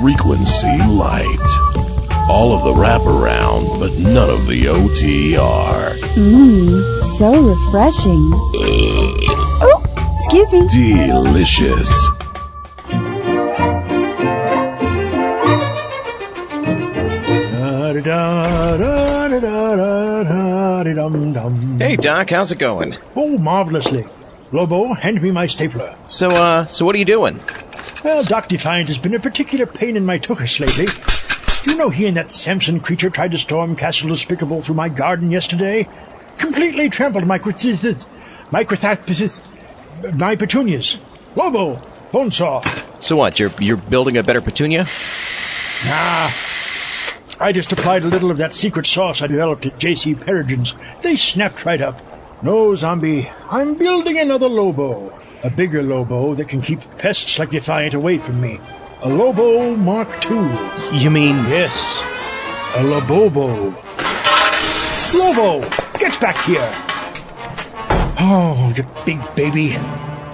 Frequency Lite. All of the wraparound, but none of the OTR. So refreshing. Oh, excuse me. Delicious. Hey, Doc, how's it going? Oh, marvelously. Lobo, hand me my stapler. So what are you doing? Well, Doc Defiant has been a particular pain in my tuchus lately. You know he and that Samson creature tried to storm Castle Despicable through my garden yesterday? Completely trampled my petunias. Lobo, bonesaw. So what, you're building a better petunia? Nah. I just applied a little of that secret sauce I developed at J.C. Peregrine's. They snapped right up. No, zombie, I'm building another Lobo. A bigger Lobo that can keep pests like Defiant away from me. A Lobo Mark II. You mean... Yes, a Lobobo. Lobo, get back here. Oh, the big baby.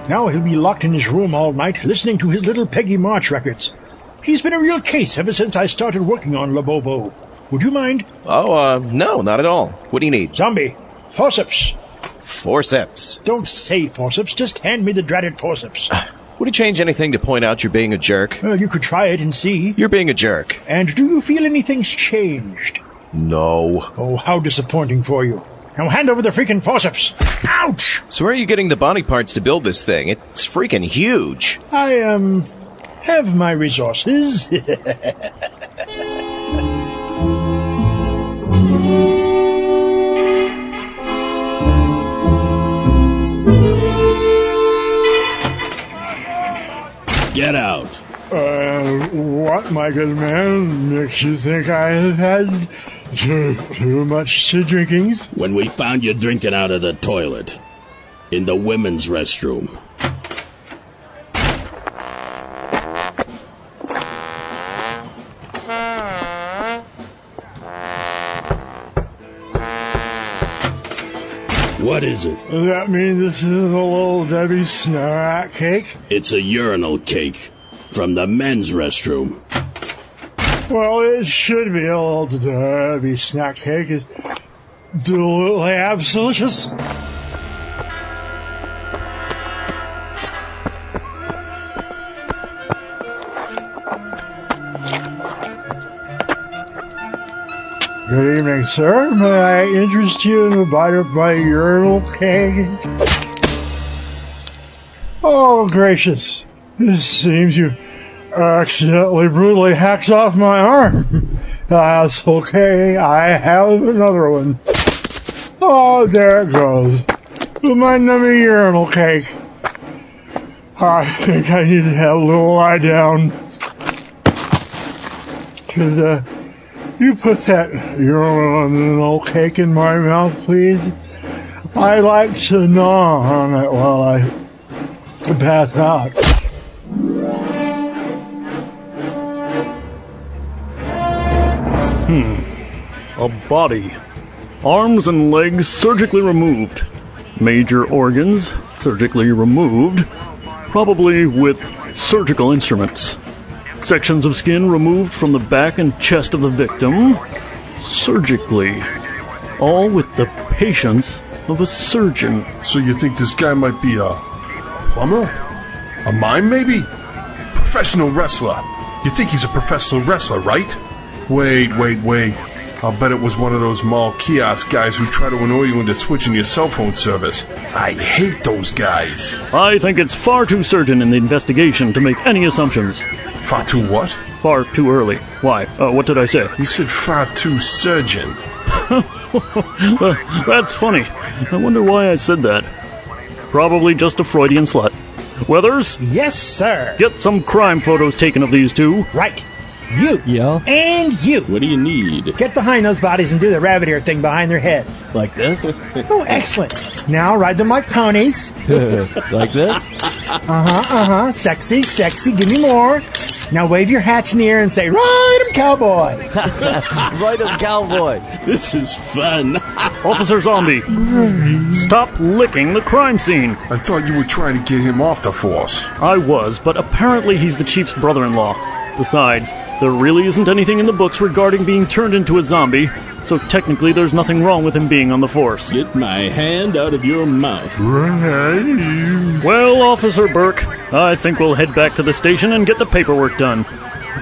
Now he'll be locked in his room all night listening to his little Peggy March records. He's been a real case ever since I started working on Lobobo. Would you mind? Oh, no, not at all. What do you need? Zombie, forceps. Forceps. Don't say forceps, just hand me the dratted forceps. Would it change anything to point out you're being a jerk? Well, you could try it and see. You're being a jerk. And do you feel anything's changed? No. Oh, how disappointing for you. Now hand over the freaking forceps. Ouch! So where are you getting the body parts to build this thing? It's freaking huge. I, have my resources. Get out. What, my good man? Makes you think I have had too much drinkings? When we found you drinking out of the toilet. In the women's restroom. What is it? Does that mean this is a little Debbie snack cake? It's a urinal cake. From the men's restroom. Well, it should be a little Debbie snack cake. It's absolutely delicious. Good evening, sir. May I interest you in a bite of my urinal cake? Oh, gracious. It seems you accidentally brutally hacked off my arm. That's okay. I have another one. Oh, there it goes. My nummy urinal cake. I think I need to have a little lie down. Could, you put that urinal cake in my mouth, please? I like to gnaw on it while I pass out. A body. Arms and legs surgically removed. Major organs surgically removed. Probably with surgical instruments. Sections of skin removed from the back and chest of the victim. Surgically. All with the patience of a surgeon. So you think this guy might be a plumber? A mime, maybe? Professional wrestler. You think he's a professional wrestler, right? Wait. I'll bet it was one of those mall kiosk guys who try to annoy you into switching your cell phone service. I hate those guys. I think it's far too certain in the investigation to make any assumptions. Far too what? Far too early. Why? What did I say? You said far too surgeon. That's funny. I wonder why I said that. Probably just a Freudian slut. Weathers? Yes, sir. Get some crime photos taken of these two. Right. You. Yeah? And you. What do you need? Get behind those bodies and do the rabbit ear thing behind their heads. Like this? Oh, excellent. Now ride them like ponies. Like this? Sexy. Give me more. Now wave your hats in the air and say, "Ride 'em, cowboy." Right on, cowboy. This is fun. Officer Zombie, stop licking the crime scene. I thought you were trying to get him off the force. I was, but apparently he's the chief's brother-in-law. Besides, there really isn't anything in the books regarding being turned into a zombie, so technically there's nothing wrong with him being on the force. Get my hand out of your mouth. Well, Officer Burke, I think we'll head back to the station and get the paperwork done.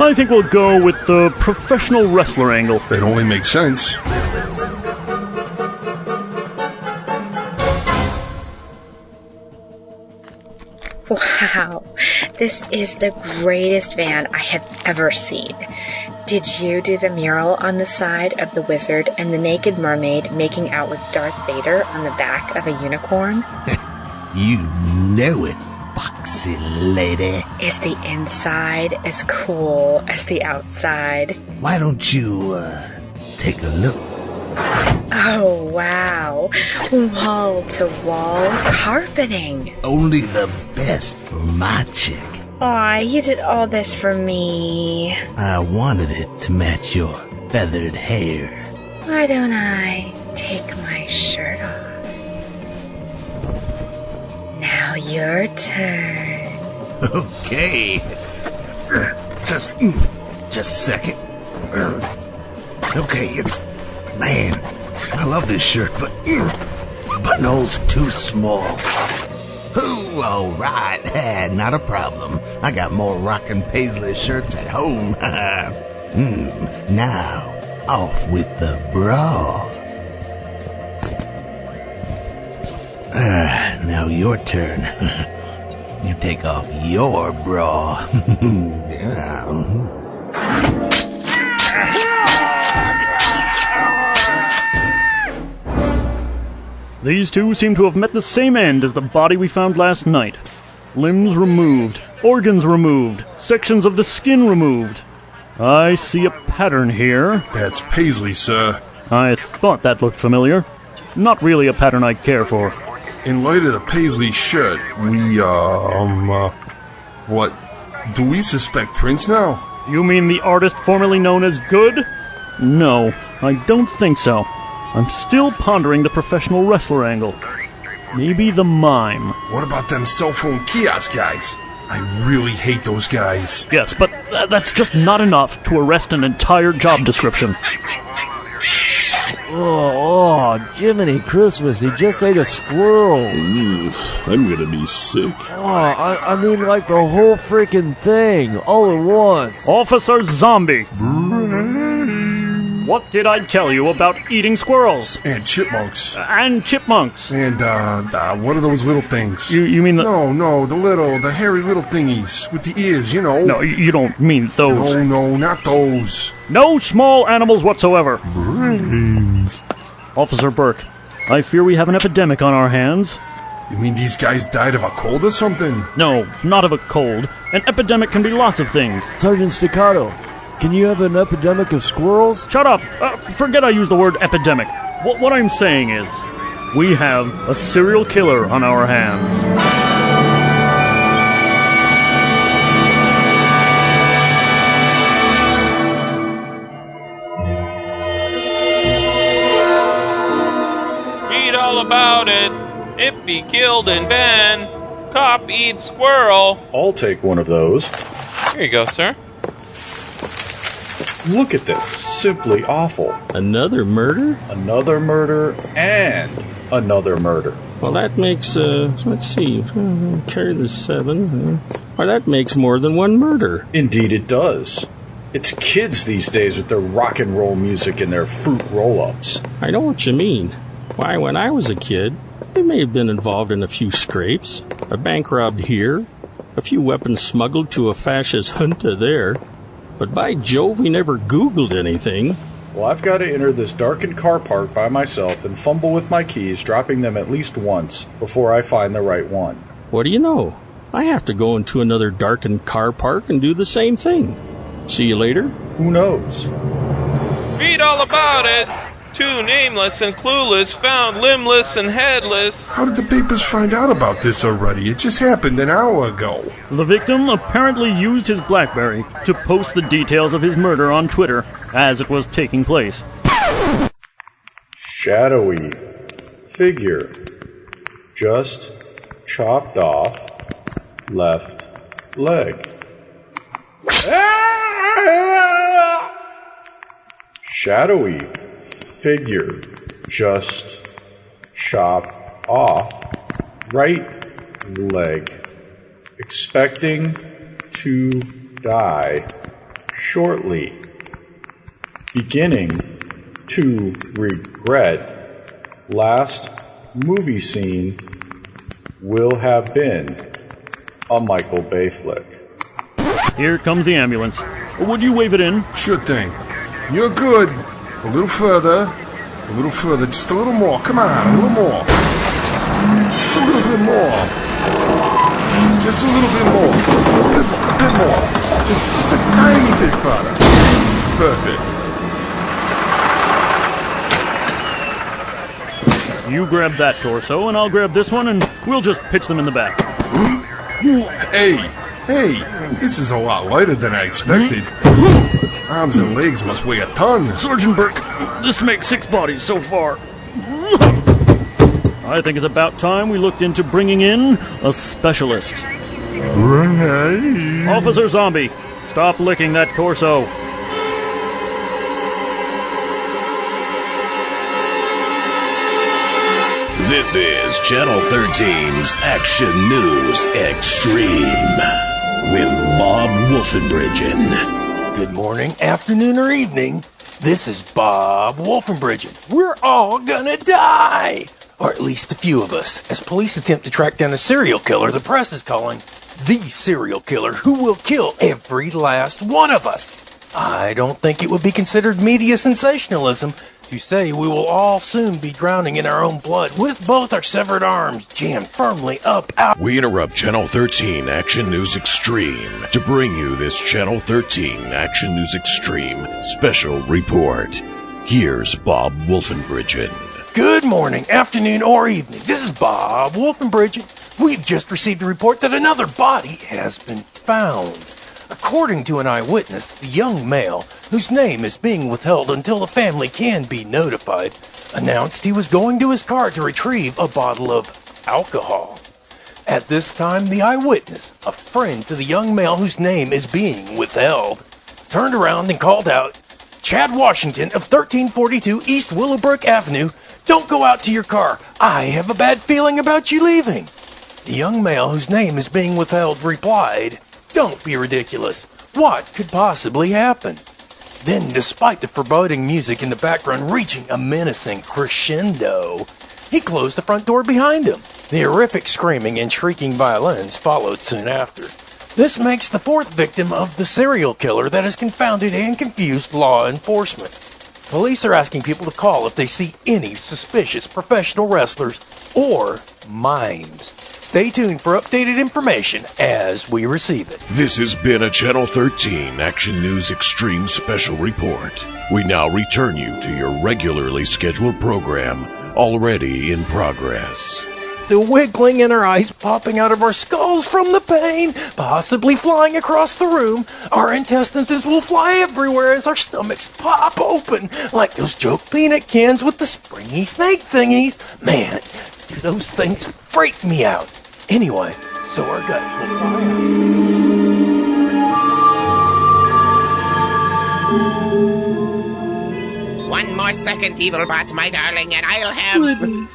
I think we'll go with the professional wrestler angle. It only makes sense. Wow, this is the greatest van I have ever seen. Did you do the mural on the side of the wizard and the naked mermaid making out with Darth Vader on the back of a unicorn? You know it, foxy lady. Is the inside as cool as the outside? Why don't you, take a look? Oh, wow. Wall-to-wall carpeting. Only the best for my chick. Aw, you did all this for me. I wanted it to match your feathered hair. Why don't I take my shirt off? Now your turn. Okay. Just a second. Okay, man, I love this shirt, but buttonholes are too small. Ooh, all right, not a problem. I got more rockin' paisley shirts at home. Now, off with the bra. Now your turn. You take off your bra. These two seem to have met the same end as the body we found last night. Limbs removed, organs removed, sections of the skin removed. I see a pattern here. That's paisley, sir. I thought that looked familiar. Not really a pattern I care for. In light of the paisley shirt, what? Do we suspect Prince now? You mean the artist formerly known as Good? No, I don't think so. I'm still pondering the professional wrestler angle. Maybe the mime. What about them cell phone kiosk guys? I really hate those guys. Yes, but that's just not enough to arrest an entire job description. Oh, Jiminy Christmas, he just ate a squirrel. I'm gonna be sick. Oh, I mean like the whole freaking thing, all at once. Officer Zombie! What did I tell you about eating squirrels? And chipmunks. And chipmunks. And, what are those little things? You mean the... No, the hairy little thingies with the ears, you know. No, you don't mean those. No, not those. No small animals whatsoever. Brains. Officer Burke, I fear we have an epidemic on our hands. You mean these guys died of a cold or something? No, not of a cold. An epidemic can be lots of things. Sergeant Staccato, can you have an epidemic of squirrels? Shut up! Forget I used the word epidemic. What I'm saying is, we have a serial killer on our hands. Read all about it. If he killed in Ben, cop eats squirrel. I'll take one of those. Here you go, sir. Look at this. Simply awful. Another murder? Another murder and another murder. Well, that makes, let's see, carry the 7. Well, that makes more than one murder. Indeed it does. It's kids these days with their rock and roll music and their fruit roll-ups. I know what you mean. Why, when I was a kid, they may have been involved in a few scrapes, a bank robbed here, a few weapons smuggled to a fascist junta there. But by Jove, we never Googled anything. Well, I've got to enter this darkened car park by myself and fumble with my keys, dropping them at least once before I find the right one. What do you know? I have to go into another darkened car park and do the same thing. See you later? Who knows? Read all about it. 2 nameless and clueless found limbless and headless. How did the papers find out about this already? It just happened an hour ago. The victim apparently used his BlackBerry to post the details of his murder on Twitter as it was taking place. Shadowy figure just chopped off left leg. Ah! shadowy figure just chopped off right leg, expecting to die shortly, beginning to regret last movie scene will have been a Michael Bay flick. Here comes the ambulance. Would you wave it in? Sure thing. You're good. A little further. A little further. Just a little more. Come on, a little more. Just a little bit more. Just a little bit more. A bit more. Just a tiny bit further. Perfect. You grab that torso, and I'll grab this one, and we'll just pitch them in the back. Hey, this is a lot lighter than I expected. Arms and legs must weigh a ton. Sergeant Burke, this makes 6 bodies so far. I think it's about time we looked into bringing in a specialist. Officer Zombie, stop licking that torso. This is Channel 13's Action News Extreme with Bob Wolfenbridgen. Good morning, afternoon, or evening. This is Bob Wolfenbridgen. We're all gonna die! Or at least a few of us, as police attempt to track down a serial killer the press is calling the serial killer who will kill every last one of us. I don't think it would be considered media sensationalism to say we will all soon be drowning in our own blood with both our severed arms jammed firmly up out. We interrupt Channel 13 Action News Extreme to bring you this Channel 13 Action News Extreme special report. Here's Bob Wolfenbridgen. Good morning, afternoon, or evening. This is Bob Wolfenbridgen. We've just received a report that another body has been found. According to an eyewitness, the young male, whose name is being withheld until the family can be notified, announced he was going to his car to retrieve a bottle of alcohol. At this time, the eyewitness, a friend to the young male whose name is being withheld, turned around and called out, "Chad Washington of 1342 East Willowbrook Avenue, don't go out to your car. I have a bad feeling about you leaving." The young male whose name is being withheld replied, "Don't be ridiculous. What could possibly happen?" Then, despite the foreboding music in the background reaching a menacing crescendo, he closed the front door behind him. The horrific screaming and shrieking violins followed soon after. This makes the 4th victim of the serial killer that has confounded and confused law enforcement. Police are asking people to call if they see any suspicious professional wrestlers or mimes. Stay tuned for updated information as we receive it. This has been a Channel 13 Action News Extreme special report. We now return you to your regularly scheduled program, already in progress. The wiggling in our eyes popping out of our skulls from the pain, possibly flying across the room. Our intestines will fly everywhere as our stomachs pop open like those joke peanut cans with the springy snake thingies. Man, do those things freak me out. Anyway, so our guts will fly out. One more second, Evilbot, my darling, and I'll have...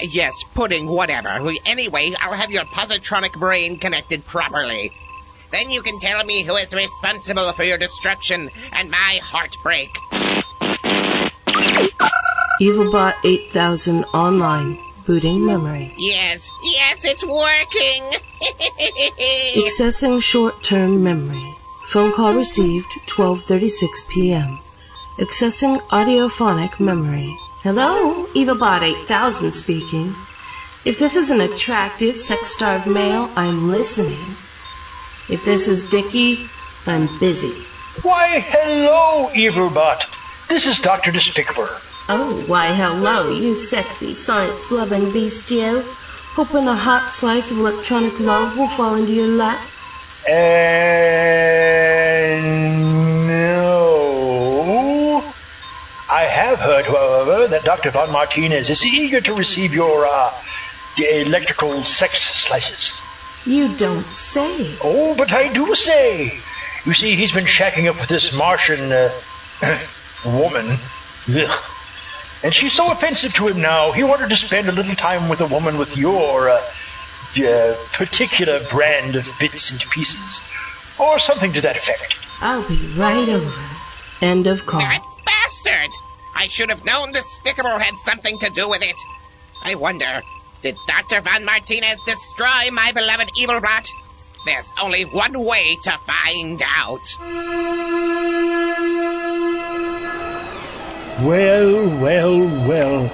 Yes, pudding, whatever. Anyway, I'll have your positronic brain connected properly. Then you can tell me who is responsible for your destruction and my heartbreak. Evilbot 8000 online. Booting memory. Yes, it's working! Accessing short-term memory. Phone call received 12:36 p.m. Accessing audiophonic memory. Hello, Evilbot 8000 speaking. If this is an attractive, sex-starved male, I'm listening. If this is Dickie, I'm busy. Why, hello, Evilbot. This is Dr. Despicable. Oh, why, hello, you sexy, science-loving bestial. Hoping a hot slice of electronic love will fall into your lap. No. I have heard, however, that Dr. Von Martinez is eager to receive your, electrical sex slices. You don't say. Oh, but I do say. You see, he's been shacking up with this Martian, woman. Ugh. And she's so offensive to him now, he wanted to spend a little time with a woman with your particular brand of bits and pieces. Or something to that effect. I'll be right over. End of call. That bastard! I should have known Despicable had something to do with it. I wonder, did Dr. Von Martinez destroy my beloved Evilbot? There's only one way to find out. Well.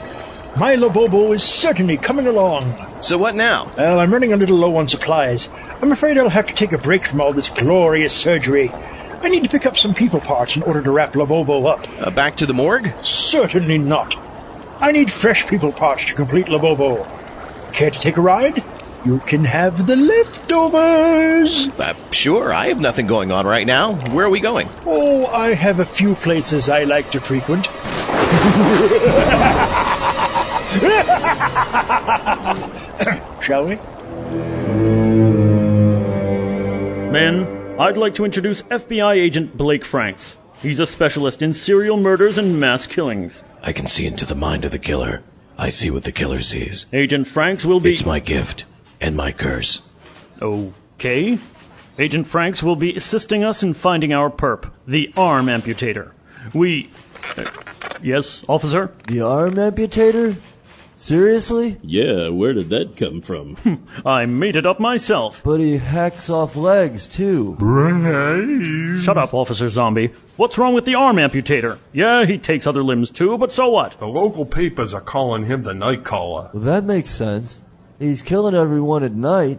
My Lobobo is certainly coming along. So what now? Well, I'm running a little low on supplies. I'm afraid I'll have to take a break from all this glorious surgery. I need to pick up some people parts in order to wrap Lobobo up. Back to the morgue? Certainly not. I need fresh people parts to complete Lobobo. Care to take a ride? You can have the leftovers. Sure, I have nothing going on right now. Where are we going? Oh, I have a few places I like to frequent. Shall we? Men, I'd like to introduce FBI agent Blake Franks. He's a specialist in serial murders and mass killings. I can see into the mind of the killer. I see what the killer sees. Agent Franks will be... It's my gift and my curse. Okay. Agent Franks will be assisting us in finding our perp, the arm amputator. Yes, officer? The arm amputator? Seriously? Yeah, where did that come from? I made it up myself. But he hacks off legs, too. Shut up, Officer Zombie. What's wrong with the arm amputator? Yeah, he takes other limbs too, but so what? The local papers are calling him the night caller. Well, that makes sense. He's killing everyone at night.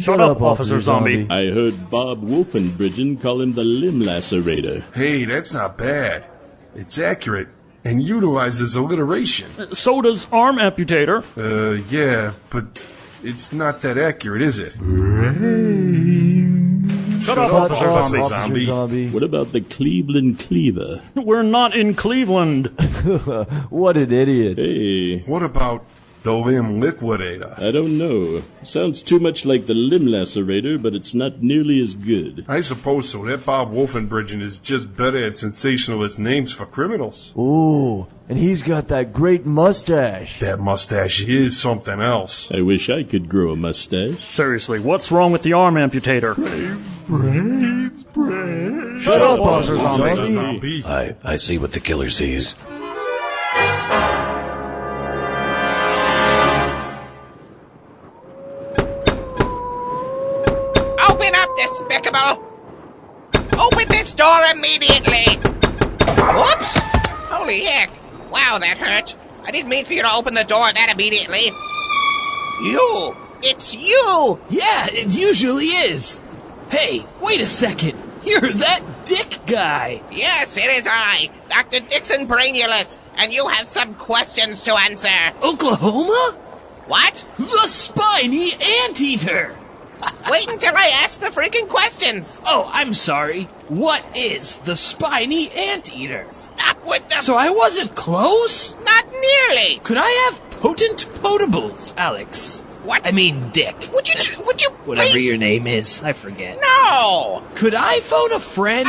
Shut up, Officer Zombie. I heard Bob Wolfenbridgen call him the limb lacerator. Hey, that's not bad. It's accurate and utilizes alliteration. So does arm amputator. Yeah, but it's not that accurate, is it? Shut up, Officer Zombie. What about the Cleveland Cleaver? We're not in Cleveland. What an idiot. Hey. What about the limb liquidator? I don't know. Sounds too much like the limb lacerator, but it's not nearly as good. I suppose so. That Bob Wolfenbridgen is just better at sensationalist names for criminals. Ooh, and he's got that great mustache. That mustache is something else. I wish I could grow a mustache. Seriously, what's wrong with the arm amputator? Brave. Shut up, Officer Zombie. I see what the killer sees. Open up, Despicable! Open this door immediately! Whoops! Holy heck! Wow, that hurt. I didn't mean for you to open the door that immediately. You! It's you! Yeah, it usually is. Hey, wait a second. You're that Dick guy. Yes, it is I, Dr. Dixon Brainulus, and you have some questions to answer. Oklahoma? What? The spiny anteater. Wait until I ask the freaking questions. Oh, I'm sorry. What is the spiny anteater? Stop with the... So I wasn't close? Not nearly. Could I have potent potables, Alex? What? I mean, Dick. Would you Whatever please? your name is, I forget. No. Could I phone a friend?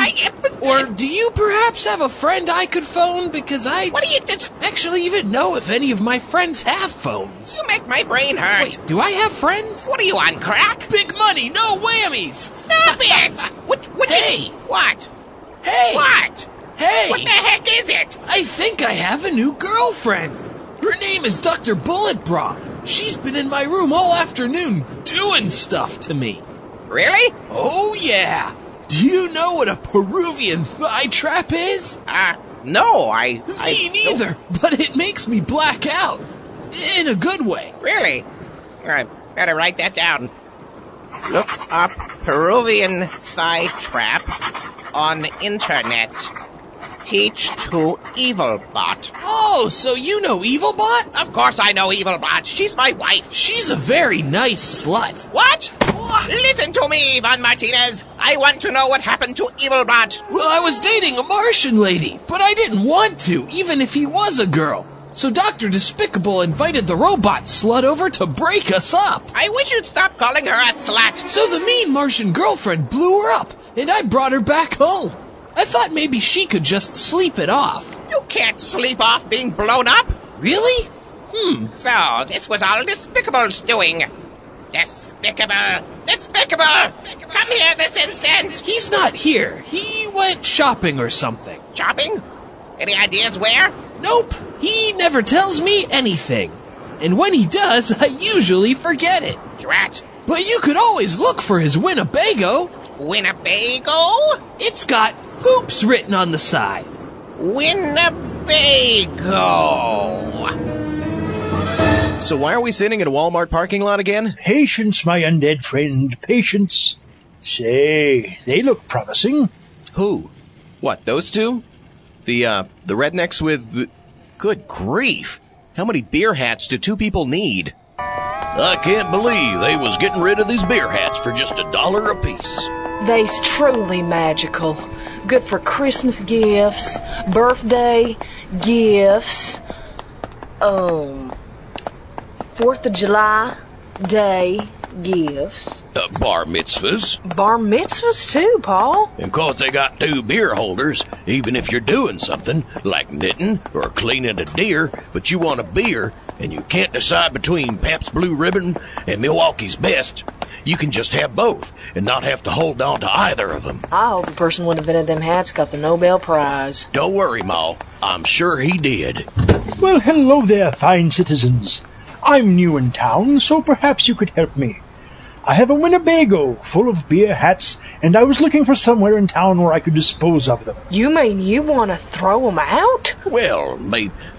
Or do you perhaps have a friend I could phone? Because I What are you actually even know if any of my friends have phones. You make my brain hurt. Wait, do I have friends? What are you on, crack? Big money, no whammies. Stop it! Hey! What? Hey! What? Hey! What the heck is it? I think I have a new girlfriend. Her name is Dr. Bulletbra. She's been in my room all afternoon doing stuff to me. Really? Oh, yeah. Do you know what a Peruvian thigh trap is? No, Me neither, but it makes me black out. In a good way. Really? I better write that down. Look up Peruvian thigh trap on internet. Teach to Evilbot. Oh, so you know Evilbot? Of course I know Evilbot. She's my wife. She's a very nice slut. What? Listen to me, Von Martinez. I want to know what happened to Evilbot. Well, I was dating a Martian lady, but I didn't want to, even if he was a girl. So Dr. Despicable invited the robot slut over to break us up. I wish you'd stop calling her a slut. So the mean Martian girlfriend blew her up, and I brought her back home. I thought maybe she could just sleep it off. You can't sleep off being blown up. Really? So, this was all Despicable's doing. Despicable! Despicable! Come here this instant! He's not here. He went shopping or something. Shopping? Any ideas where? Nope. He never tells me anything. And when he does, I usually forget it. Drat. But you could always look for his Winnebago. Winnebago? It's got poops written on the side. Winnebago. So why are we sitting in a Walmart parking lot again? Patience, my undead friend, patience. Say, they look promising. Who? What, those two? The rednecks with... Good grief. How many beer hats do two people need? I can't believe they was getting rid of these beer hats for just $1 apiece. They's truly magical. Good for Christmas gifts, birthday gifts, 4th of July Day gifts. Bar mitzvahs. Bar mitzvahs too, Paul. And 'cause they got 2 beer holders, even if you're doing something, like knitting or cleaning a deer, but you want a beer, and you can't decide between Pabst Blue Ribbon and Milwaukee's Best, you can just have both, and not have to hold on to either of them. I hope the person who invented them hats got the Nobel Prize. Don't worry, Ma. I'm sure he did. Well, hello there, fine citizens. I'm new in town, so perhaps you could help me. I have a Winnebago full of beer hats, and I was looking for somewhere in town where I could dispose of them. You mean you want to throw them out? Well,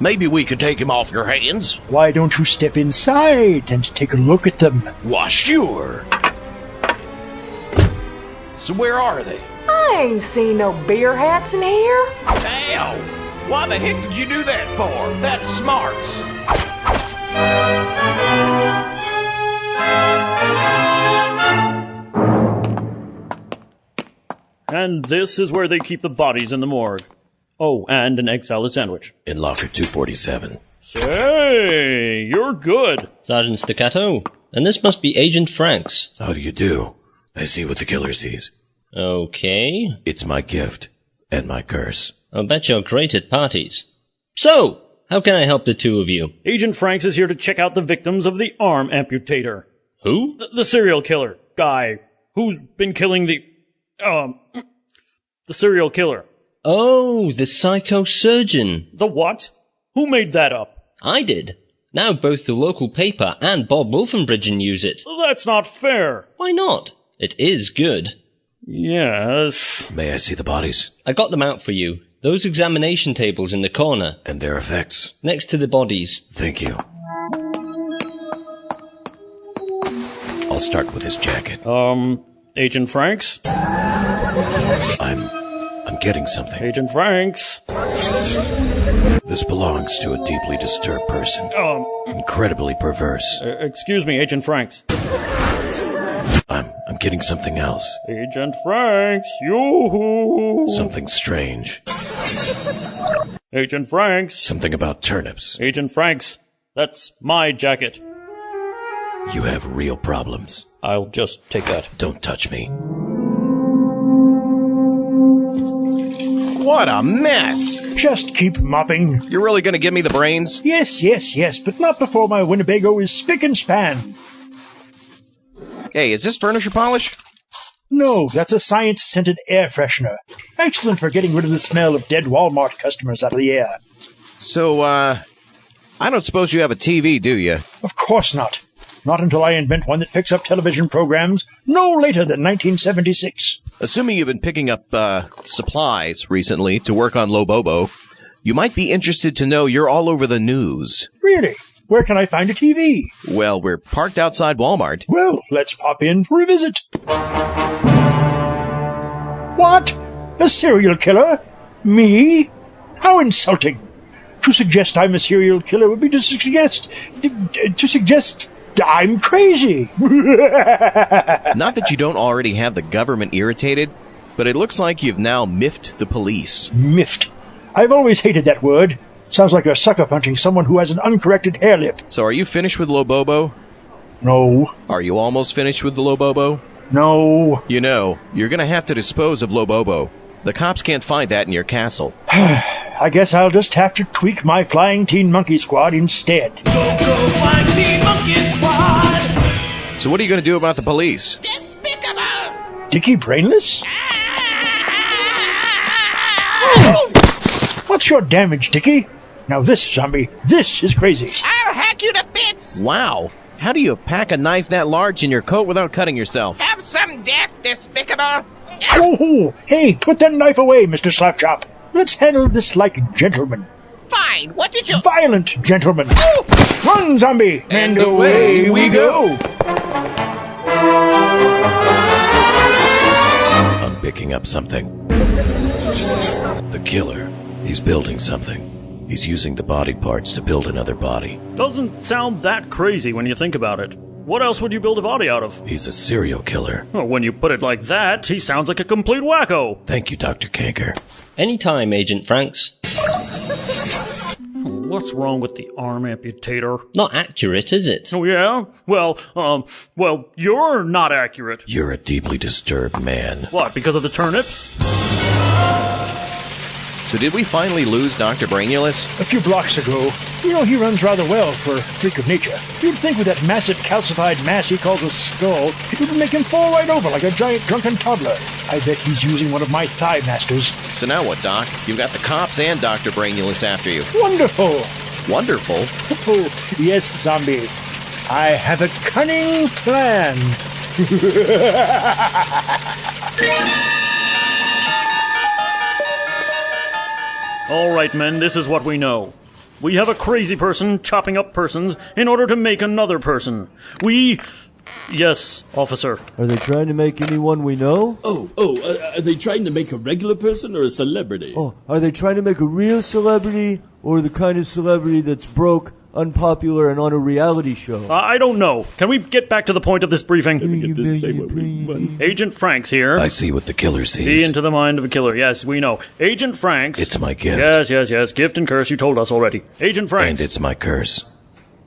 maybe we could take him off your hands. Why don't you step inside and take a look at them? Why, sure. So where are they? I ain't seen no beer hats in here. Ow! Why the heck did you do that for? That's smarts. And this is where they keep the bodies in the morgue. Oh, and an egg salad sandwich. In locker 247. Say, you're good. Sergeant Staccato, and this must be Agent Franks. How do you do? I see what the killer sees. Okay. It's my gift and my curse. I'll bet you're great at parties. So, how can I help the two of you? Agent Franks is here to check out the victims of the arm amputator. Who? The serial killer guy who's been killing the serial killer. Oh, the psychosurgeon. The what? Who made that up? I did. Now both the local paper and Bob Wolfenbridgen use it. That's not fair. Why not? It is good. Yes. May I see the bodies? I got them out for you. Those examination tables in the corner. And their effects? Next to the bodies. Thank you. I'll start with his jacket. Agent Franks? I'm getting something. Agent Franks? This belongs to a deeply disturbed person. Incredibly perverse. Excuse me, Agent Franks. I'm getting something else. Agent Franks, you. Something strange. Agent Franks. Something about turnips. Agent Franks, that's my jacket. You have real problems. I'll just take that. Don't touch me. What a mess! Just keep mopping. You're really gonna give me the brains? Yes, but not before my Winnebago is spick and span. Hey, is this furniture polish? No, that's a science-scented air freshener. Excellent for getting rid of the smell of dead Walmart customers out of the air. So, I don't suppose you have a TV, do you? Of course not. Not until I invent one that picks up television programs no later than 1976. Assuming you've been picking up, supplies recently to work on Lobobo, you might be interested to know you're all over the news. Really? Where can I find a TV? Well, we're parked outside Walmart. Well, let's pop in for a visit. What? A serial killer? Me? How insulting. To suggest I'm a serial killer would be to suggest I'm crazy. Not that you don't already have the government irritated, but it looks like you've now miffed the police. Miffed. I've always hated that word. Sounds like you're sucker punching someone who has an uncorrected hair lip. So are you finished with Lobobo? No. Are you almost finished with the Lobobo? No. You know, you're gonna have to dispose of Lobobo. The cops can't find that in your castle. I guess I'll just have to tweak my Flying Teen Monkey Squad instead. Go, Flying Teen Monkey Squad! So what are you going to do about the police? Dickie Brainless? What's your damage, Dickie? Now this, zombie, this is crazy. I'll hack you to bits! Wow. How do you pack a knife that large in your coat without cutting yourself? Have some death, despicable! Oh, hey, put that knife away, Mr. Slapchop. Let's handle this like gentlemen. Fine, what did you... Violent gentlemen. Run, zombie! And away we go! I'm picking up something. The killer. He's building something. He's using the body parts to build another body. Doesn't sound that crazy when you think about it. What else would you build a body out of? He's a serial killer. Well, when you put it like that, he sounds like a complete wacko. Thank you, Dr. Kanker. Anytime, Agent Franks. What's wrong with the arm amputator? Not accurate, is it? Oh, yeah? Well, you're not accurate. You're a deeply disturbed man. What, because of the turnips? So did we finally lose Dr. Brainulus? A few blocks ago. You know, he runs rather well for a freak of nature. You'd think with that massive calcified mass he calls a skull, it would make him fall right over like a giant drunken toddler. I bet he's using one of my thigh masters. So now what, Doc? You've got the cops and Dr. Brainulus after you. Wonderful! Wonderful? Oh, yes, zombie. I have a cunning plan. All right, men, this is what we know. We have a crazy person chopping up persons in order to make another person. Yes, officer. Are they trying to make anyone we know? Are they trying to make a regular person or a celebrity? Oh, are they trying to make a real celebrity or the kind of celebrity that's broke, unpopular, and on a reality show? I don't know. Can we get back to the point of this briefing? Agent Franks here. I see what the killer sees. See into the mind of a killer. Yes, we know. Agent Franks. It's my gift. Yes. Gift and curse, you told us already. Agent Franks. And it's my curse.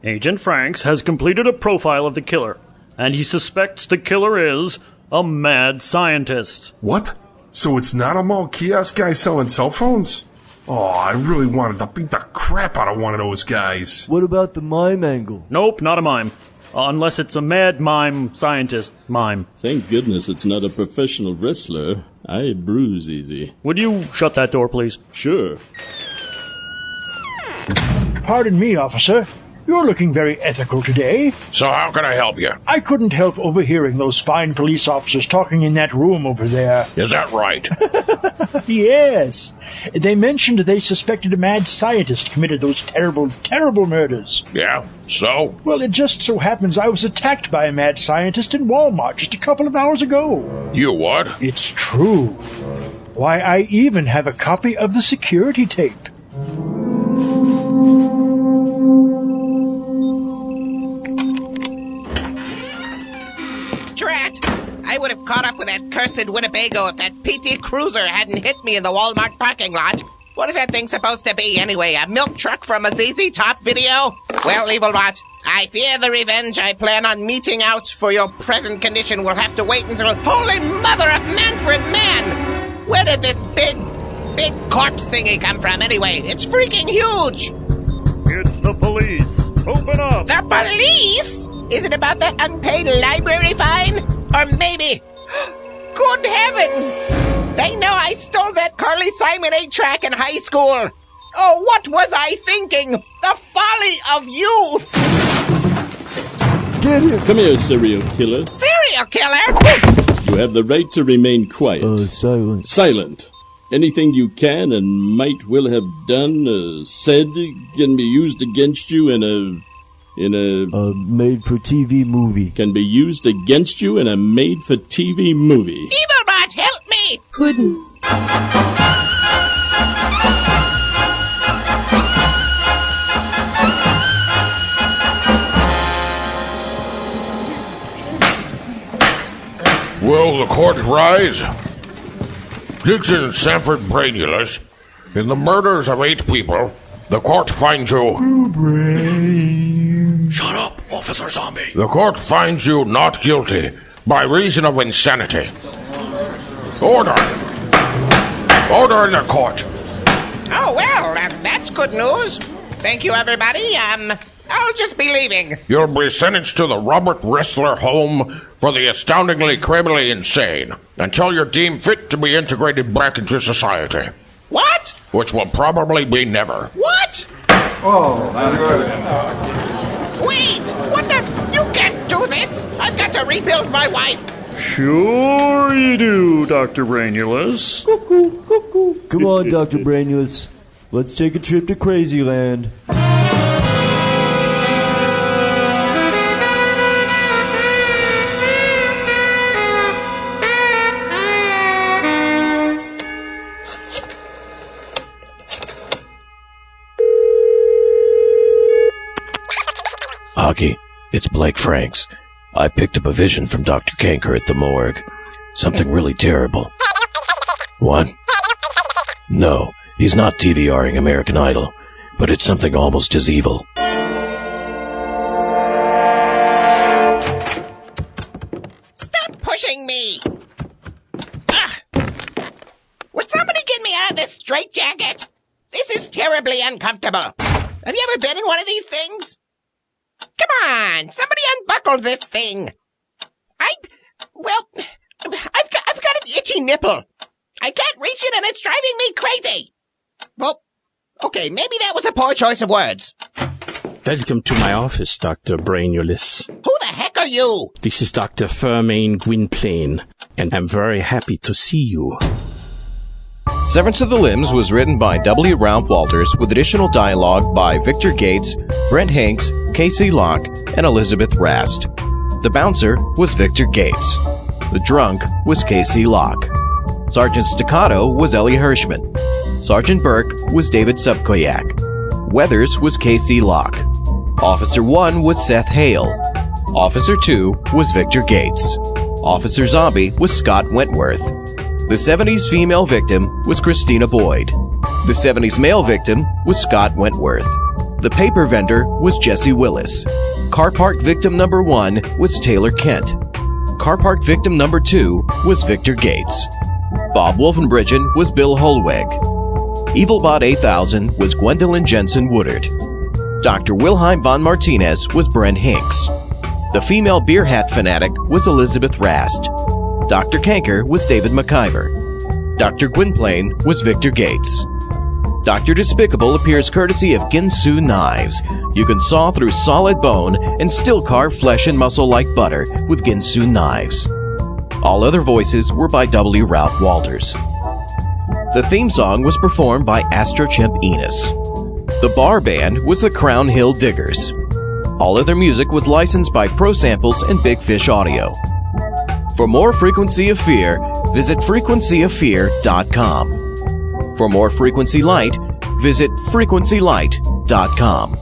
Agent Franks has completed a profile of the killer, and he suspects the killer is a mad scientist. What? So it's not a mall kiosk guy selling cell phones? Oh, I really wanted to beat the crap out of one of those guys. What about the mime angle? Nope, not a mime. Unless it's a mad mime scientist mime. Thank goodness it's not a professional wrestler. I bruise easy. Would you shut that door, please? Sure. Pardon me, officer. You're looking very ethical today. So how can I help you? I couldn't help overhearing those fine police officers talking in that room over there. Is that right? Yes. They mentioned they suspected a mad scientist committed those terrible, terrible murders. Yeah, so? Well, it just so happens I was attacked by a mad scientist in Walmart just a couple of hours ago. You what? It's true. Why, I even have a copy of the security tape. Drat! I would have caught up with that cursed Winnebago if that PT Cruiser hadn't hit me in the Walmart parking lot. What is that thing supposed to be, anyway? A milk truck from a ZZ Top video? Well, Evilbot, I fear the revenge I plan on meting out for your present condition will have to wait until... Holy Mother of Manfred, man! Where did this big corpse thingy come from, anyway? It's freaking huge! It's the police. Open up! The police? Is it about that unpaid library fine? Or maybe... Good heavens! They know I stole that Carly Simon 8-track in high school! Oh, what was I thinking? The folly of youth! Get him! Come here, serial killer. Serial killer? You have the right to remain quiet. Silent. Silent. Anything you can and might will have done, said, can be used against you in a made-for-TV movie. Can be used against you in a made-for-TV movie. Evilbot, help me! Puddin'. Will the court rise? Dixon Sanford Brainulus, in the murders of 8 people, the court finds you... Shut up, Officer Zombie. The court finds you not guilty by reason of insanity. Order! Order in the court. Oh, well, that's good news. Thank you, everybody. I'll just be leaving. You'll be sentenced to the Robert Ressler Home for the astoundingly criminally insane until you're deemed fit to be integrated back into society. What? Which will probably be never. What? Oh, Wait! What the? You can't do this! I've got to rebuild my wife! Sure you do, Dr. Brainulus. Come on, Dr. Brainulus. Let's take a trip to Crazyland. Hockey, it's Blake Franks. I picked up a vision from Dr. Kanker at the morgue. Something really terrible. What? No, he's not TVRing American Idol, but it's something almost as evil. Stop pushing me! Ugh. Would somebody get me out of this straitjacket? This is terribly uncomfortable. Have you ever been in one of these things? Come on, somebody unbuckle this thing. I've got an itchy nipple. I can't reach it and it's driving me crazy. Well, okay, maybe that was a poor choice of words. Welcome to my office, Dr. Brainulus. Who the heck are you? This is Dr. Fermain Gwynplaine, and I'm very happy to see you. Severance of the Limbs was written by W. Ralph Walters with additional dialogue by Victor Gates, Brent Hanks, Casey Locke, and Elizabeth Rast. The bouncer was Victor Gates. The drunk was Casey Locke. Sergeant Staccato was Ellie Hirschman. Sergeant Burke was David Subkoyak. Weathers was Casey Locke. Officer 1 was Seth Hale. Officer 2 was Victor Gates. Officer Zombie was Scott Wentworth. The 70s female victim was Christina Boyd. The 70s male victim was Scott Wentworth. The paper vendor was Jesse Willis. Car park victim number 1 was Taylor Kent. Car park victim number 2 was Victor Gates. Bob Wolfenbridgen was Bill Holweg. Evilbot 8000 was Gwendolyn Jensen Woodard. Dr. Wilhelm von Martinez was Brent Hinks. The female beer hat fanatic was Elizabeth Rast. Dr. Kanker was David McIver. Dr. Gwynplaine was Victor Gates. Dr. Despicable appears courtesy of Ginsu Knives. You can saw through solid bone and still carve flesh and muscle like butter with Ginsu Knives. All other voices were by W. Ralph Walters. The theme song was performed by Astrochimp Enos. The bar band was the Crown Hill Diggers. All other music was licensed by Pro Samples and Big Fish Audio. For more Frequency of Fear, visit frequencyoffear.com. For more Frequency Light, visit frequencylight.com.